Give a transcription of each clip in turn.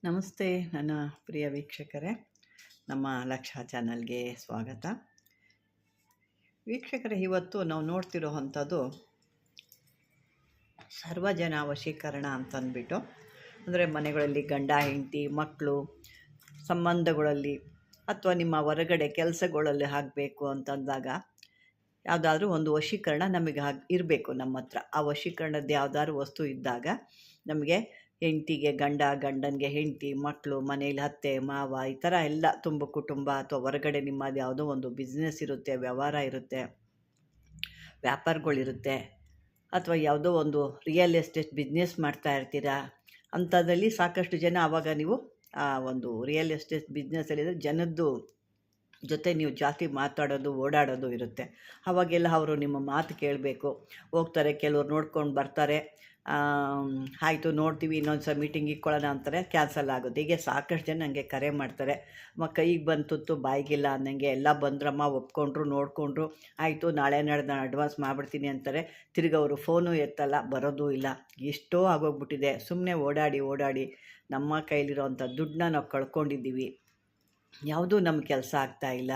ನಮಸ್ತೆ ನನ್ನ ಪ್ರಿಯ ವೀಕ್ಷಕರೇ, ನಮ್ಮ ಲಕ್ಷ್ಯ ಚಾನಲ್ಗೆ ಸ್ವಾಗತ. ವೀಕ್ಷಕರೇ, ಇವತ್ತು ನಾವು ನೋಡ್ತಿರೋ ಅಂಥದ್ದು ಸರ್ವಜನ ವಶೀಕರಣ ಅಂತಂದ್ಬಿಟ್ಟು, ಅಂದರೆ ಮನೆಗಳಲ್ಲಿ ಗಂಡ ಹೆಂಡತಿ ಮಕ್ಕಳು ಸಂಬಂಧಗಳಲ್ಲಿ ಅಥವಾ ನಿಮ್ಮ ಹೊರಗಡೆ ಕೆಲಸಗಳಲ್ಲಿ ಆಗಬೇಕು ಅಂತಂದಾಗ ಯಾವುದಾದ್ರೂ ಒಂದು ವಶೀಕರಣ ನಮಗೆ ಇರಬೇಕು ನಮ್ಮ ಹತ್ರ. ಆ ವಶೀಕರಣದ ಯಾವುದಾದ್ರು ವಸ್ತು ಇದ್ದಾಗ ನಮಗೆ ಹೆಂಡ್ತಿಗೆ ಗಂಡ, ಗಂಡನಿಗೆ ಹೆಂಡ್ತಿ, ಮಕ್ಕಳು, ಮನೇಲಿ ಅತ್ತೆ ಮಾವ, ಈ ಥರ ಎಲ್ಲ ತುಂಬ ಕುಟುಂಬ, ಅಥವಾ ಹೊರಗಡೆ ನಿಮ್ಮದು ಯಾವುದೋ ಒಂದು ಬಿಸ್ನೆಸ್ ಇರುತ್ತೆ, ವ್ಯವಹಾರ ಇರುತ್ತೆ, ವ್ಯಾಪಾರಗಳಿರುತ್ತೆ, ಅಥವಾ ಯಾವುದೋ ಒಂದು ರಿಯಲ್ ಎಸ್ಟೇಟ್ ಬಿಸ್ನೆಸ್ ಮಾಡ್ತಾ ಇರ್ತೀರಾ. ಅಂಥದ್ರಲ್ಲಿ ಸಾಕಷ್ಟು ಜನ ಆವಾಗ ನೀವು ಆ ಒಂದು ರಿಯಲ್ ಎಸ್ಟೇಟ್ ಬಿಸ್ನೆಸ್ಸಲ್ಲಿದ್ದರೆ ಜನದ್ದು ಜೊತೆ ನೀವು ಜಾಸ್ತಿ ಮಾತಾಡೋದು, ಓಡಾಡೋದು ಇರುತ್ತೆ. ಆವಾಗೆಲ್ಲ ಅವರು ನಿಮ್ಮ ಮಾತು ಕೇಳಬೇಕು. ಹೋಗ್ತಾರೆ, ಕೆಲವ್ರು ನೋಡ್ಕೊಂಡು ಬರ್ತಾರೆ, ಆಯಿತು ನೋಡ್ತೀವಿ, ಇನ್ನೊಂದು ಸಲ ಮೀಟಿಂಗ್ ಇಟ್ಕೊಳ್ಳೋಣ ಅಂತಾರೆ, ಕ್ಯಾನ್ಸಲ್ ಆಗುತ್ತೆ. ಹೀಗೆ ಸಾಕಷ್ಟು ಜನ ನನಗೆ ಕರೆ ಮಾಡ್ತಾರೆ. ಕೈಗೆ ಬಂತು ಬಾಯಿಗಿಲ್ಲ ಅನ್ನಂಗೆ, ಎಲ್ಲ ಬಂದ್ರಮ್ಮ, ಒಪ್ಕೊಂಡ್ರು, ನೋಡಿಕೊಂಡ್ರು, ಆಯಿತು ನಾಳೆ ನಾಡ್ದು ನಾನು ಅಡ್ವಾನ್ಸ್ ಮಾಡಿಬಿಡ್ತೀನಿ ಅಂತಾರೆ. ತಿರ್ಗಿ ಅವರು ಫೋನು ಎತ್ತಲ್ಲ, ಬರೋದು ಇಲ್ಲ. ಎಷ್ಟೋ ಆಗೋಗ್ಬಿಟ್ಟಿದೆ. ಸುಮ್ಮನೆ ಓಡಾಡಿ ನಮ್ಮ ಕೈಲಿರೋವಂಥ ದುಡ್ಡನ್ನ ನಾವು ಕಳ್ಕೊಂಡಿದ್ದೀವಿ. ಯಾವುದೂ ನಮ್ಮ ಕೆಲಸ ಆಗ್ತಾಯಿಲ್ಲ.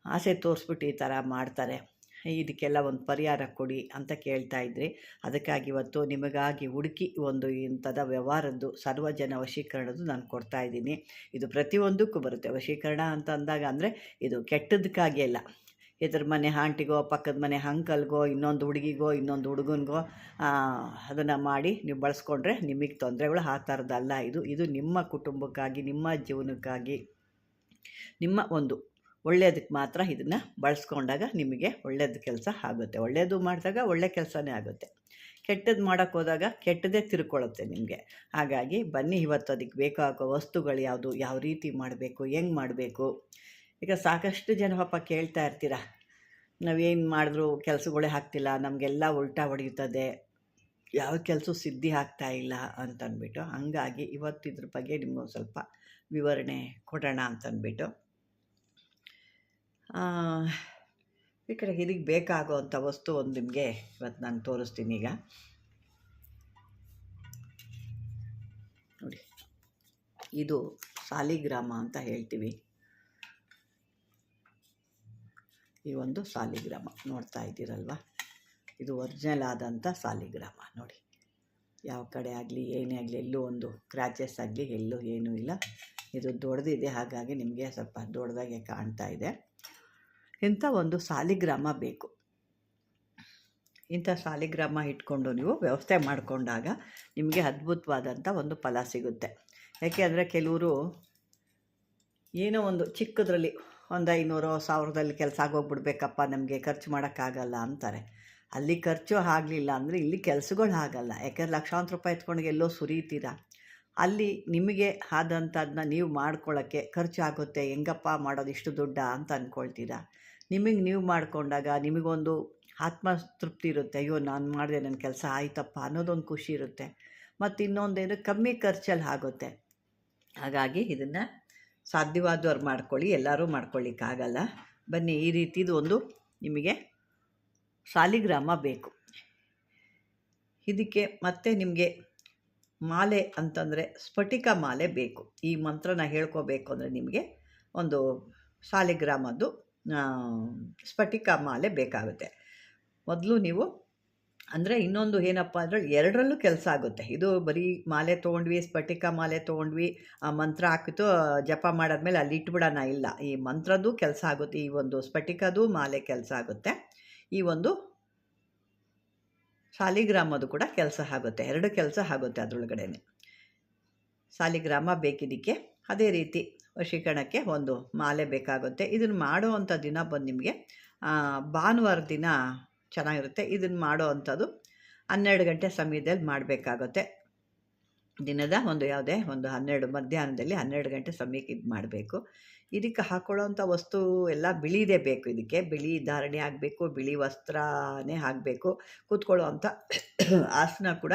ಆಸೆ ತೋರಿಸ್ಬಿಟ್ಟು ಈ ಥರ ಮಾಡ್ತಾರೆ. ಇದಕ್ಕೆಲ್ಲ ಒಂದು ಪರಿಹಾರ ಕೊಡಿ ಅಂತ ಕೇಳ್ತಾಯಿದ್ರಿ. ಅದಕ್ಕಾಗಿ ಇವತ್ತು ನಿಮಗಾಗಿ ಹುಡುಕಿ ಒಂದು ಇಂಥದ ವ್ಯವಹಾರದ್ದು ಸರ್ವಜನ ವಶೀಕರಣದ್ದು ನಾನು ಕೊಡ್ತಾಯಿದ್ದೀನಿ. ಇದು ಪ್ರತಿಯೊಂದಕ್ಕೂ ಬರುತ್ತೆ. ವಶೀಕರಣ ಅಂತ ಅಂದಾಗ ಅಂದರೆ ಇದು ಕೆಟ್ಟದಕ್ಕಾಗಿ ಅಲ್ಲ. ಎದುರು ಮನೆ ಆಂಟಿಗೋ, ಪಕ್ಕದ ಮನೆ ಅಂಕಲ್ಗೋ, ಇನ್ನೊಂದು ಹುಡುಗಿಗೋ, ಇನ್ನೊಂದು ಹುಡುಗನಿಗೋ ಅದನ್ನು ಮಾಡಿ ನೀವು ಬಳಸ್ಕೊಂಡ್ರೆ ನಿಮಗೆ ತೊಂದರೆಗಳು ಆ ಥರದ್ದಲ್ಲ. ಇದು ನಿಮ್ಮ ಕುಟುಂಬಕ್ಕಾಗಿ, ನಿಮ್ಮ ಜೀವನಕ್ಕಾಗಿ, ನಿಮ್ಮ ಒಂದು ಒಳ್ಳೆಯದಕ್ಕೆ ಮಾತ್ರ ಇದನ್ನು ಬಳಸ್ಕೊಂಡಾಗ ನಿಮಗೆ ಒಳ್ಳೆಯದು ಕೆಲಸ ಆಗುತ್ತೆ. ಒಳ್ಳೆಯದು ಮಾಡಿದಾಗ ಒಳ್ಳೆಯ ಕೆಲಸನೇ ಆಗುತ್ತೆ. ಕೆಟ್ಟದ್ದು ಮಾಡೋಕ್ಕೆ ಹೋದಾಗ ಕೆಟ್ಟದೇ ತಿರ್ಕೊಳ್ಳುತ್ತೆ ನಿಮಗೆ. ಹಾಗಾಗಿ ಬನ್ನಿ, ಇವತ್ತು ಅದಕ್ಕೆ ಬೇಕಾಗೋ ವಸ್ತುಗಳು ಯಾವುದು, ಯಾವ ರೀತಿ ಮಾಡಬೇಕು, ಹೆಂಗೆ ಮಾಡಬೇಕು. ಈಗ ಸಾಕಷ್ಟು ಜನ ಪಾಪ ಕೇಳ್ತಾ ಇರ್ತೀರ, ನಾವೇನು ಮಾಡಿದ್ರೂ ಕೆಲಸಗಳೇ ಆಗ್ತಿಲ್ಲ, ನಮಗೆಲ್ಲ ಉಲ್ಟಾ ಹೊಡೆಯುತ್ತದೆ, ಯಾವ ಕೆಲಸ ಸಿದ್ಧಿ ಆಗ್ತಾಯಿಲ್ಲ ಅಂತಂದ್ಬಿಟ್ಟು. ಹಂಗಾಗಿ ಇವತ್ತು ಇದ್ರ ಬಗ್ಗೆ ನಿಮ್ಗೆ ಸ್ವಲ್ಪ ವಿವರಣೆ ಕೊಡೋಣ ಅಂತಂದ್ಬಿಟ್ಟು. ಈ ಕಡೆ ಇದಕ್ಕೆ ಬೇಕಾಗೋವಂಥ ವಸ್ತು ಒಂದು ನಿಮಗೆ ಇವತ್ತು ನಾನು ತೋರಿಸ್ತೀನಿ. ಈಗ ನೋಡಿ, ಇದು ಸಾಲಿಗ್ರಾಮ ಅಂತ ಹೇಳ್ತೀವಿ. ಈ ಒಂದು ಸಾಲಿಗ್ರಾಮ ನೋಡ್ತಾ ಇದ್ದೀರಲ್ವ, ಇದು ಒರಿಜಿನಲ್ ಆದಂಥ ಸಾಲಿಗ್ರಾಮ. ನೋಡಿ, ಯಾವ ಕಡೆ ಆಗಲಿ ಏನೇ ಆಗಲಿ ಎಲ್ಲೂ ಒಂದು ಕ್ರ್ಯಾಚಸ್ ಆಗಲಿ ಎಲ್ಲೂ ಏನೂ ಇಲ್ಲ. ಇದು ದೊಡ್ಡದಿದೆ, ಹಾಗಾಗಿ ನಿಮಗೆ ಸ್ವಲ್ಪ ದೊಡ್ಡದಾಗೆ ಕಾಣ್ತಾ ಇದೆ. ಇಂಥ ಒಂದು ಸಾಲಿಗ್ರಾಮ ಬೇಕು. ಇಂಥ ಸಾಲಿಗ್ರಾಮ ಇಟ್ಕೊಂಡು ನೀವು ವ್ಯವಸ್ಥೆ ಮಾಡಿಕೊಂಡಾಗ ನಿಮಗೆ ಅದ್ಭುತವಾದಂಥ ಒಂದು ಫಲ ಸಿಗುತ್ತೆ. ಯಾಕೆ ಅಂದರೆ ಕೆಲವರು ಏನೋ ಒಂದು ಚಿಕ್ಕದ್ರಲ್ಲಿ ಒಂದು 500-1000ದಲ್ಲಿ ಕೆಲಸ ಆಗೋಗ್ಬಿಡ್ಬೇಕಪ್ಪ, ನಮಗೆ ಖರ್ಚು ಮಾಡೋಕ್ಕಾಗಲ್ಲ ಅಂತಾರೆ. ಅಲ್ಲಿ ಖರ್ಚು ಆಗಲಿಲ್ಲ ಅಂದರೆ ಇಲ್ಲಿ ಕೆಲಸಗಳು ಆಗಲ್ಲ. ಯಾಕೆಂದ್ರೆ ಲಕ್ಷಾಂತರ ರೂಪಾಯಿ ಎತ್ಕೊಂಡು ಎಲ್ಲೋ ಸುರಿತೀರ. ಅಲ್ಲಿ ನಿಮಗೆ ಆದಂಥದ್ದನ್ನ ನೀವು ಮಾಡ್ಕೊಳ್ಳೋಕ್ಕೆ ಖರ್ಚಾಗುತ್ತೆ. ಹೆಂಗಪ್ಪ ಮಾಡೋದು ಇಷ್ಟು ದುಡ್ಡ ಅಂತ ಅಂದ್ಕೊಳ್ತೀರಾ. ನಿಮಗೆ ನೀವು ಮಾಡಿಕೊಂಡಾಗ ನಿಮಗೊಂದು ಆತ್ಮತೃಪ್ತಿ ಇರುತ್ತೆ. ಅಯ್ಯೋ, ನಾನು ಮಾಡಿದೆ, ನನ್ನ ಕೆಲಸ ಆಯ್ತಪ್ಪ ಅನ್ನೋದೊಂದು ಖುಷಿ ಇರುತ್ತೆ. ಮತ್ತು ಇನ್ನೊಂದೇನು, ಕಮ್ಮಿ ಖರ್ಚಲ್ಲಿ ಆಗುತ್ತೆ. ಹಾಗಾಗಿ ಇದನ್ನು ಸಾಧ್ಯವಾದವ್ರು ಮಾಡ್ಕೊಳ್ಳಿ, ಎಲ್ಲರೂ ಮಾಡ್ಕೊಳ್ಳಿಕ್ಕಾಗಲ್ಲ. ಬನ್ನಿ, ಈ ರೀತಿದು ಒಂದು ನಿಮಗೆ ಸಾಲಿಗ್ರಾಮ ಬೇಕು. ಇದಕ್ಕೆ ಮತ್ತೆ ನಿಮಗೆ ಮಾಲೆ ಅಂತಂದರೆ ಸ್ಫಟಿಕ ಮಾಲೆ ಬೇಕು. ಈ ಮಂತ್ರನ ಹೇಳ್ಕೋಬೇಕು ಅಂದರೆ ನಿಮಗೆ ಒಂದು ಸಾಲಿಗ್ರಾಮದ್ದು ಸ್ಫಟಿಕ ಮಾಲೆ ಬೇಕಾಗುತ್ತೆ. ಮೊದಲು ನೀವು ಅಂದರೆ ಇನ್ನೊಂದು ಏನಪ್ಪ ಅಂದರೆ ಎರಡರಲ್ಲೂ ಕೆಲಸ ಆಗುತ್ತೆ. ಇದು ಬರೀ ಮಾಲೆ ತೊಗೊಂಡ್ವಿ, ಸ್ಫಟಿಕ ಮಾಲೆ ತೊಗೊಂಡ್ವಿ, ಆ ಮಂತ್ರ ಹಾಕಿತು ಜಪ ಮಾಡಾದ್ಮೇಲೆ ಅಲ್ಲಿ ಇಟ್ಬಿಡೋಣ, ಇಲ್ಲ. ಈ ಮಂತ್ರದ್ದು ಕೆಲಸ ಆಗುತ್ತೆ, ಈ ಒಂದು ಸ್ಫಟಿಕದ್ದು ಮಾಲೆ ಕೆಲಸ ಆಗುತ್ತೆ, ಈ ಒಂದು ಸಾಲಿಗ್ರಾಮದು ಕೂಡ ಕೆಲಸ ಆಗುತ್ತೆ. ಎರಡು ಕೆಲಸ ಆಗುತ್ತೆ ಅದರೊಳಗಡೆ. ಸಾಲಿಗ್ರಾಮ ಬೇಕಿದ್ದಕ್ಕೆ. ಅದೇ ರೀತಿ ವಶೀಕರಣಕ್ಕೆ ಒಂದು ಮಾಲೆ ಬೇಕಾಗುತ್ತೆ. ಇದನ್ನು ಮಾಡೋ ಅಂಥ ದಿನ ಬಂದು ನಿಮಗೆ ಭಾನುವಾರ ದಿನ ಚೆನ್ನಾಗಿರುತ್ತೆ. ಇದನ್ನು ಮಾಡೋ ಅಂಥದ್ದು 12 ಗಂಟೆ ಸಮಯದಲ್ಲಿ ಮಾಡಬೇಕಾಗುತ್ತೆ. ದಿನದ ಒಂದು ಯಾವುದೇ ಒಂದು ಮಧ್ಯಾಹ್ನದಲ್ಲಿ 12 ಗಂಟೆ ಸಮಯಕ್ಕೆ ಇದು ಮಾಡಬೇಕು. ಇದಕ್ಕೆ ಹಾಕ್ಕೊಳ್ಳೋವಂಥ ವಸ್ತು ಎಲ್ಲ ಬಿಳಿದೇ ಬೇಕು. ಇದಕ್ಕೆ ಬಿಳಿ ಧಾರಣೆ ಆಗಬೇಕು, ಬಿಳಿ ವಸ್ತ್ರನೇ ಆಗಬೇಕು. ಕೂತ್ಕೊಳ್ಳೋ ಅಂಥ ಆಸನ ಕೂಡ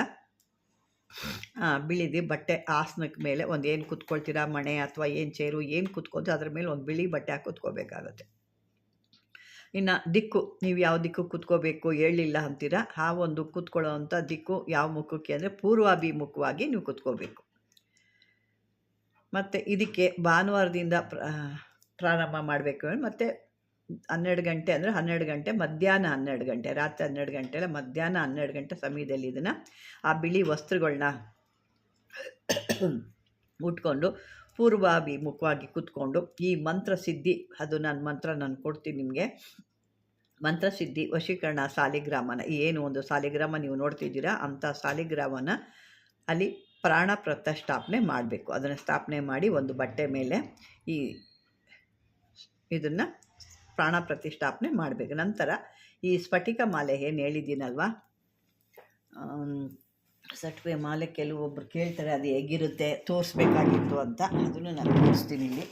ಬಿಳಿದು ಬಟ್ಟೆ, ಆಸನಕ್ಕೆ ಮೇಲೆ ಒಂದು ಏನು ಕೂತ್ಕೊಳ್ತೀರಾ, ಮಣೆ ಅಥವಾ ಏನು ಚೇರು ಏನು ಕೂತ್ಕೊಳ್ತೀರ ಅದ್ರ ಮೇಲೆ ಒಂದು ಬಿಳಿ ಬಟ್ಟೆ ಹಾಕಿ ಕೂತ್ಕೋಬೇಕಾಗತ್ತೆ. ಇನ್ನು ದಿಕ್ಕು, ನೀವು ಯಾವ ದಿಕ್ಕು ಕೂತ್ಕೋಬೇಕು ಹೇಳಿಲ್ಲ ಅಂತೀರ, ಆ ಒಂದು ಕೂತ್ಕೊಳ್ಳೋ ಅಂಥ ದಿಕ್ಕು ಯಾವ ಮುಖಕ್ಕೆ ಅಂದರೆ ಪೂರ್ವಾಭಿಮುಖವಾಗಿ ನೀವು ಕೂತ್ಕೋಬೇಕು. ಮತ್ತು ಇದಕ್ಕೆ ಭಾನುವಾರದಿಂದ ಪ್ರಾರಂಭ ಮಾಡಬೇಕು. ಮತ್ತು 12 ಗಂಟೆ ಅಂದರೆ 12 ಗಂಟೆ, ಮಧ್ಯಾಹ್ನ 12 ಗಂಟೆ, ರಾತ್ರಿ 12 ಗಂಟೆ ಅಲ್ಲ, ಮಧ್ಯಾಹ್ನ 12 ಗಂಟೆ ಸಮಯದಲ್ಲಿ ಇದನ್ನು ಆ ಬಿಳಿ ವಸ್ತ್ರಗಳನ್ನ ಉಟ್ಕೊಂಡು ಪೂರ್ವಾಭಿಮುಖವಾಗಿ ಕೂತ್ಕೊಂಡು ಈ ಮಂತ್ರಸಿದ್ಧಿ, ಅದು ನಾನು ಕೊಡ್ತೀನಿ ನಿಮಗೆ. ಮಂತ್ರಸಿದ್ಧಿ ವಶೀಕರಣ ಸಾಲಿಗ್ರಾಮನ, ಏನು ಒಂದು ಸಾಲಿಗ್ರಾಮ ನೀವು ನೋಡ್ತಿದ್ದೀರಾ ಅಂಥ ಸಾಲಿಗ್ರಾಮನ ಅಲ್ಲಿ ಪ್ರಾಣ ಪ್ರತಿಷ್ಠಾಪನೆ ಮಾಡಬೇಕು. ಅದನ್ನು ಸ್ಥಾಪನೆ ಮಾಡಿ ಒಂದು ಬಟ್ಟೆ ಮೇಲೆ ಇದನ್ನು ಪ್ರಾಣ ಪ್ರತಿಷ್ಠಾಪನೆ ಮಾಡಬೇಕು. ನಂತರ ಈ ಸ್ಫಟಿಕ ಮಾಲೆ ಏನು ಹೇಳಿದ್ದೀನಲ್ವ, ಸ್ಫಟಿಕ ಮಾಲೆ ಕೆಲವೊಬ್ಬರು ಕೇಳ್ತಾರೆ ಅದು ಹೇಗಿರುತ್ತೆ ತೋರಿಸ್ಬೇಕಾಗಿತ್ತು ಅಂತ, ಅದನ್ನು ನಾನು ತೋರಿಸ್ತೀನಿ ಇಲ್ಲಿ.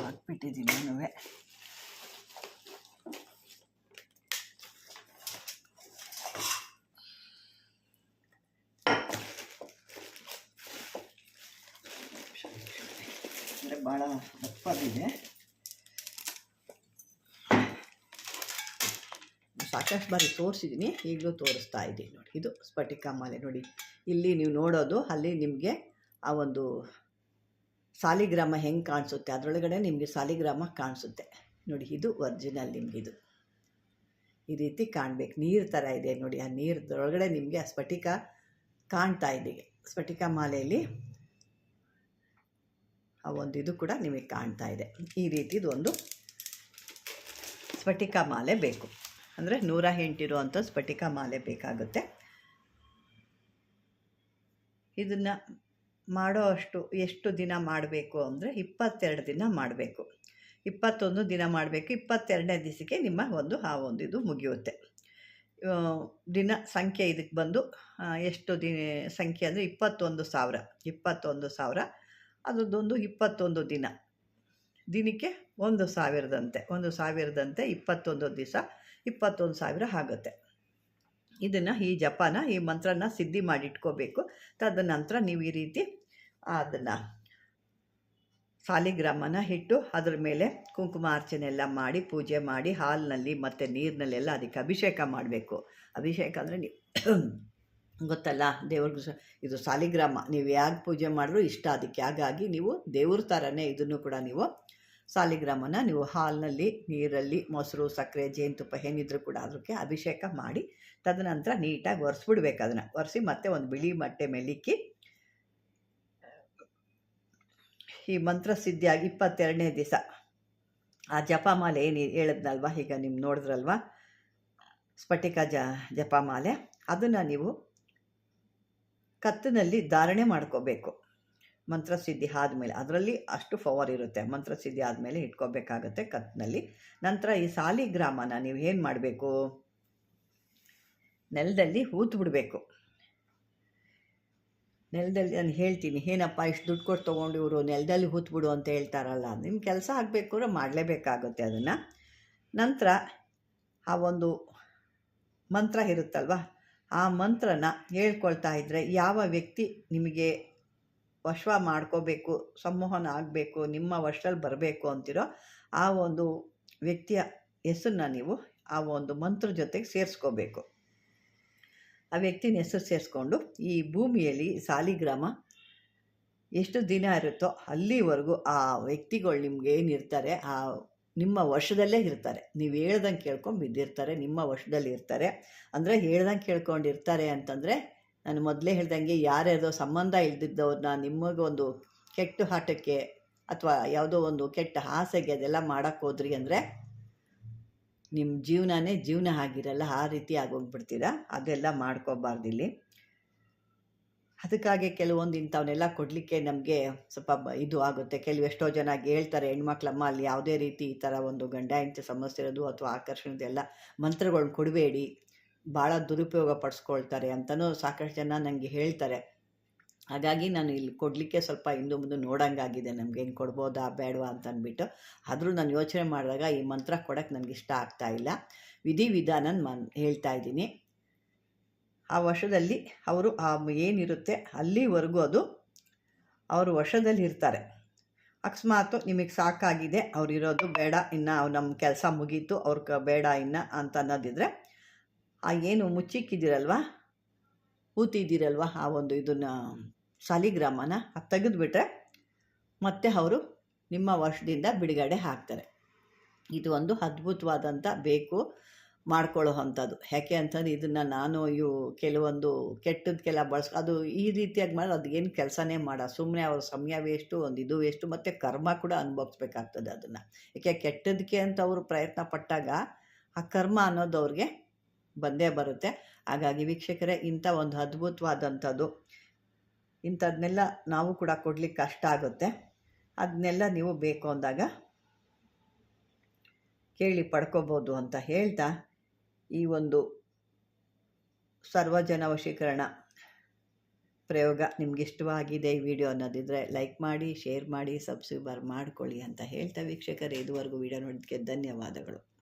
ಹಾಕ್ಬಿಟ್ಟಿದ್ದೀನಿ ನಾನು. ಅಂದರೆ ಭಾಳ ದಪ್ಪದಿದೆ, ಸಾಕಷ್ಟು ಬಾರಿ ತೋರಿಸಿದ್ದೀನಿ, ಈಗಲೂ ತೋರಿಸ್ತಾ ಇದ್ದೀನಿ ನೋಡಿ. ಇದು ಸ್ಫಟಿಕ ಮಾಲೆ ನೋಡಿ, ಇಲ್ಲಿ ನೀವು ನೋಡೋದು, ಅಲ್ಲಿ ನಿಮಗೆ ಆ ಒಂದು ಸಾಲಿಗ್ರಾಮ ಹೆಂಗೆ ಕಾಣಿಸುತ್ತೆ, ಅದರೊಳಗಡೆ ನಿಮಗೆ ಸಾಲಿಗ್ರಾಮ ಕಾಣಿಸುತ್ತೆ ನೋಡಿ. ಇದು ಒರಿಜಿನಲ್, ನಿಮಗಿದು ಈ ರೀತಿ ಕಾಣಬೇಕು, ನೀರು ಥರ ಇದೆ ನೋಡಿ. ಆ ನೀರದೊಳಗಡೆ ನಿಮಗೆ ಆ ಸ್ಫಟಿಕ ಕಾಣ್ತಾ ಇದೆ. ಸ್ಫಟಿಕ ಮಾಲೆಯಲ್ಲಿ ಆ ಒಂದು ಇದು ಕೂಡ ನಿಮಗೆ ಕಾಣ್ತಾ ಇದೆ. ಈ ರೀತಿದು ಒಂದು ಸ್ಫಟಿಕ ಮಾಲೆ ಬೇಕು, ಅಂದರೆ 108 ಇರುವಂಥ ಸ್ಫಟಿಕ ಮಾಲೆ ಬೇಕಾಗುತ್ತೆ. ಇದನ್ನು ಮಾಡೋ ಅಷ್ಟು ಎಷ್ಟು ದಿನ ಮಾಡಬೇಕು ಅಂದರೆ 22 ದಿನ ಮಾಡಬೇಕು. 21 ದಿನ ಮಾಡಬೇಕು. 22ನೇ ದಿವಸಕ್ಕೆ ನಿಮ್ಮ ಆ ಒಂದು ಇದು ಮುಗಿಯುತ್ತೆ. ದಿನ ಸಂಖ್ಯೆ ಇದಕ್ಕೆ ಬಂದು ಎಷ್ಟು ಸಂಖ್ಯೆ ಅಂದರೆ 21,000 ಅದೊಂದು 21 ದಿನ, ದಿನಕ್ಕೆ 1,000ದಂತೆ 21 ದಿವಸ 21,000 ಆಗುತ್ತೆ. ಇದನ್ನು ಈ ಜಪನ, ಈ ಮಂತ್ರನ ಸಿದ್ಧಿ ಮಾಡಿಟ್ಕೋಬೇಕು. ತದನಂತರ ನೀವು ಈ ರೀತಿ ಅದನ್ನು ಸಾಲಿಗ್ರಾಮನ ಇಟ್ಟು ಅದ್ರ ಮೇಲೆ ಕುಂಕುಮಾರ್ಚನೆ ಎಲ್ಲ ಮಾಡಿ ಪೂಜೆ ಮಾಡಿ ಹಾಲಿನಲ್ಲಿ ಮತ್ತು ನೀರಿನಲ್ಲೆಲ್ಲ ಅದಕ್ಕೆ ಅಭಿಷೇಕ ಮಾಡಬೇಕು. ಅಭಿಷೇಕ ಅಂದರೆ ಗೊತ್ತಲ್ಲ, ದೇವ್ರಿಗೆ ಇದು ಸಾಲಿಗ್ರಾಮ ನೀವು ಯಾಕೆ ಪೂಜೆ ಮಾಡಿದ್ರು ಇಷ್ಟ ಅದಕ್ಕೆ. ಹಾಗಾಗಿ ನೀವು ದೇವ್ರ ಥರನೇ ಇದನ್ನು ಕೂಡ ನೀವು ಸಾಲಿಗ್ರಾಮನ ನೀವು ಹಾಲಿನಲ್ಲಿ, ನೀರಲ್ಲಿ, ಮೊಸರು, ಸಕ್ಕರೆ, ಜೇನುತುಪ್ಪ ಏನಿದ್ರು ಕೂಡ ಅದಕ್ಕೆ ಅಭಿಷೇಕ ಮಾಡಿ ತದನಂತರ ನೀಟಾಗಿ ಒರೆಸ್ಬಿಡ್ಬೇಕು. ಅದನ್ನು ಒರೆಸಿ ಮತ್ತೆ ಒಂದು ಬಿಳಿ ಬಟ್ಟೆ ಮೇಲಿಕ್ಕಿ ಈ ಮಂತ್ರ ಸಿದ್ಧಿಯಾಗಿ 22ನೇ ದಿವಸ ಆ ಜಪಮಾಲೆ ಏನು ಹೇಳಿದ್ನಲ್ವ, ಈಗ ನೀವು ನೋಡಿದ್ರಲ್ವ ಸ್ಫಟಿಕ ಜಪಮಾಲೆ, ಅದನ್ನು ನೀವು ಕತ್ತಿನಲ್ಲಿ ಧಾರಣೆ ಮಾಡ್ಕೋಬೇಕು. ಮಂತ್ರಸಿದ್ಧಿ ಆದಮೇಲೆ ಅದರಲ್ಲಿ ಅಷ್ಟು ಪವರ್ ಇರುತ್ತೆ. ಮಂತ್ರಸಿದ್ಧಿ ಆದಮೇಲೆ ಇಟ್ಕೋಬೇಕಾಗತ್ತೆ ಕತ್ತಿನಲ್ಲಿ. ನಂತರ ಈ ಸಾಲಿಗ್ರಾಮನ ನೀವು ಏನು ಮಾಡಬೇಕು, ನೆಲದಲ್ಲಿ ಹೂತ್ಬಿಡ್ಬೇಕು. ನೆಲದಲ್ಲಿ ನಾನು ಹೇಳ್ತೀನಿ, ಏನಪ್ಪ ಇಷ್ಟು ದುಡ್ಡು ಕೊಟ್ಟು ತೊಗೊಂಡು ಇವರು ನೆಲದಲ್ಲಿ ಹೂತ್ಬಿಡು ಅಂತ ಹೇಳ್ತಾರಲ್ಲ, ನಿಮ್ಮ ಕೆಲಸ ಆಗಬೇಕು ಅಂದರೆ ಮಾಡಲೇಬೇಕಾಗುತ್ತೆ ಅದನ್ನು. ನಂತರ ಆ ಒಂದು ಮಂತ್ರ ಇರುತ್ತಲ್ವ, ಆ ಮಂತ್ರನ ಹೇಳ್ಕೊಳ್ತಾ ಇದ್ದರೆ ಯಾವ ವ್ಯಕ್ತಿ ನಿಮಗೆ ವಶ ಮಾಡ್ಕೋಬೇಕು, ಸಂಮೋಹನ ಆಗಬೇಕು, ನಿಮ್ಮ ವಶದಲ್ಲಿ ಬರಬೇಕು ಅಂತಿರೋ ಆ ಒಂದು ವ್ಯಕ್ತಿಯ ಹೆಸರನ್ನ ನೀವು ಆ ಒಂದು ಮಂತ್ರ ಜೊತೆಗೆ ಸೇರಿಸ್ಕೋಬೇಕು. ಆ ವ್ಯಕ್ತಿನ ಹೆಸರು ಸೇರಿಸ್ಕೊಂಡು ಈ ಭೂಮಿಯಲ್ಲಿ ಸಾಲಿಗ್ರಾಮ ಎಷ್ಟು ದಿನ ಇರುತ್ತೋ ಅಲ್ಲಿವರೆಗೂ ಆ ವ್ಯಕ್ತಿಗಳು ನಿಮ್ಗೆ ಏನಿರ್ತಾರೆ ಆ ನಿಮ್ಮ ವಶದಲ್ಲೇ ಇರ್ತಾರೆ. ನೀವು ಹೇಳ್ದಂಗೆ ಕೇಳ್ಕೊಂಡು ಬಿದ್ದಿರ್ತಾರೆ, ನಿಮ್ಮ ವಶದಲ್ಲಿ ಇರ್ತಾರೆ. ಅಂದರೆ ಹೇಳ್ದಂಗೆ ಕೇಳ್ಕೊಂಡಿರ್ತಾರೆ ಅಂತಂದರೆ, ನಾನು ಮೊದಲೇ ಹೇಳ್ದಂಗೆ ಯಾರ್ಯಾರೋ ಸಂಬಂಧ ಇಲ್ದಿದ್ದವ್ರನ್ನ ನಿಮಗೊಂದು ಕೆಟ್ಟ ಆಟಕ್ಕೆ ಅಥವಾ ಯಾವುದೋ ಒಂದು ಕೆಟ್ಟ ಆಸೆಗೆ ಅದೆಲ್ಲ ಮಾಡೋಕ್ಕೆ ಹೋದ್ರಿ ಅಂದರೆ ನಿಮ್ಮ ಜೀವನನೇ ಜೀವನ ಆಗಿರಲ್ಲ, ಆ ರೀತಿ ಆಗೋಗ್ಬಿಡ್ತೀರ. ಅದೆಲ್ಲ ಮಾಡ್ಕೋಬಾರ್ದಿಲ್ಲಿ. ಅದಕ್ಕಾಗಿ ಕೆಲವೊಂದು ಇಂಥವನ್ನೆಲ್ಲ ಕೊಡಲಿಕ್ಕೆ ನಮಗೆ ಸ್ವಲ್ಪ ಇದು ಆಗುತ್ತೆ. ಎಷ್ಟೋ ಜನ ಹೇಳ್ತಾರೆ, ಹೆಣ್ಮಕ್ಳಮ್ಮ ಅಲ್ಲಿ ಯಾವುದೇ ರೀತಿ ಈ ಥರ ಒಂದು ಗಂಡ ಹೆಂಡತಿ ಸಮಸ್ಯೆ ಇರೋದು ಅಥವಾ ಆಕರ್ಷಣೆದೆಲ್ಲ ಮಂತ್ರಗಳನ್ನ ಕೊಡಬೇಡಿ, ಭಾಳ ದುರುಪಯೋಗ ಪಡಿಸ್ಕೊಳ್ತಾರೆ ಅಂತಲೂ ಸಾಕಷ್ಟು ಜನ ನನಗೆ ಹೇಳ್ತಾರೆ. ಹಾಗಾಗಿ ನಾನು ಇಲ್ಲಿ ಕೊಡಲಿಕ್ಕೆ ಸ್ವಲ್ಪ ಹಿಂದೆ ಮುಂದೆ ನೋಡೋಂಗಾಗಿದೆ, ನಮಗೆ ಹೆಂಗೆ ಕೊಡ್ಬೋದಾ ಬೇಡವಾ ಅಂತ ಅಂದ್ಬಿಟ್ಟು. ಆದರೂ ನಾನು ಯೋಚನೆ ಮಾಡಿದಾಗ ಈ ಮಂತ್ರ ಕೊಡೋಕ್ಕೆ ನನಗೆ ಇಷ್ಟ ಆಗ್ತಾಯಿಲ್ಲ. ವಿಧಿವಿಧಾನ ಹೇಳ್ತಾ ಇದ್ದೀನಿ. ಆ ವಶದಲ್ಲಿ ಅವರು ಆ ಏನಿರುತ್ತೆ ಅಲ್ಲಿವರೆಗೂ ಅದು ಅವರು ವಶದಲ್ಲಿ ಇರ್ತಾರೆ. ಅಕಸ್ಮಾತು ನಿಮಗೆ ಸಾಕಾಗಿದೆ, ಅವರಿರೋದು ಬೇಡ, ಇನ್ನು ನಮ್ಮ ಕೆಲಸ ಮುಗೀತು, ಅವ್ರಿಗೆ ಬೇಡ ಇನ್ನು ಅಂತ ಅನ್ನೋದಿದ್ರೆ ಆ ಏನು ಮುಚ್ಚಿಕ್ಕಿದ್ದೀರಲ್ವ ಹೂತಿದ್ದೀರಲ್ವ ಆ ಒಂದು ಇದನ್ನು ಸಾಲಿಗ್ರಾಮನ ಅದು ತೆಗೆದುಬಿಟ್ರೆ ಮತ್ತೆ ಅವರು ನಿಮ್ಮ ವಶದಿಂದ ಬಿಡುಗಡೆ ಆಗ್ತಾರೆ. ಇದು ಒಂದು ಅದ್ಭುತವಾದಂಥ ಬೇಕು ಮಾಡ್ಕೊಳ್ಳೋ ಅಂಥದ್ದು. ಯಾಕೆ ಅಂತಂದ್ರೆ ಇದನ್ನು ನಾನು ಕೆಲವೊಂದು ಕೆಟ್ಟದಕ್ಕೆಲ್ಲ ಅದು ಈ ರೀತಿಯಾಗಿ ಮಾಡಿ ಅದು ಏನು ಕೆಲಸನೇ ಸುಮ್ಮನೆ ಅವ್ರ ಸಮಯ ವೇಸ್ಟು, ಒಂದು ಇದು ವೇಸ್ಟು, ಮತ್ತು ಕರ್ಮ ಕೂಡ ಅನುಭವಿಸ್ಬೇಕಾಗ್ತದೆ ಅದನ್ನು. ಯಾಕೆ ಕೆಟ್ಟದಕ್ಕೆ ಅಂತ ಅವರು ಪ್ರಯತ್ನ ಪಟ್ಟಾಗ ಆ ಕರ್ಮ ಅನ್ನೋದು ಅವ್ರಿಗೆ ಬಂದೇ ಬರುತ್ತೆ. ಹಾಗಾಗಿ ವೀಕ್ಷಕರೇ, ಇಂಥ ಒಂದು ಅದ್ಭುತವಾದಂಥದ್ದು ಇಂಥದನ್ನೆಲ್ಲ ನಾವು ಕೂಡ ಕೊಡಲಿಕ್ಕೆ ಕಷ್ಟ ಆಗುತ್ತೆ. ಅದನ್ನೆಲ್ಲ ನೀವು ಬೇಕು ಅಂದಾಗ ಕೇಳಿ ಪಡ್ಕೋಬೋದು ಅಂತ ಹೇಳ್ತಾ, ಈ ಒಂದು ಸರ್ವಜನ ವಶೀಕರಣ ಪ್ರಯೋಗ ನಿಮ್ಗೆ ಇಷ್ಟವಾಗಿದೆ ಈ ವಿಡಿಯೋ ಅನ್ನೋದಿದ್ರೆ ಲೈಕ್ ಮಾಡಿ, ಶೇರ್ ಮಾಡಿ, ಸಬ್ಸ್ಕ್ರೈಬರ್ ಮಾಡ್ಕೊಳ್ಳಿ ಅಂತ ಹೇಳ್ತಾ ವೀಕ್ಷಕರೇ, ಇದುವರೆಗೂ ವಿಡಿಯೋ ನೋಡೋದಕ್ಕೆ ಧನ್ಯವಾದಗಳು.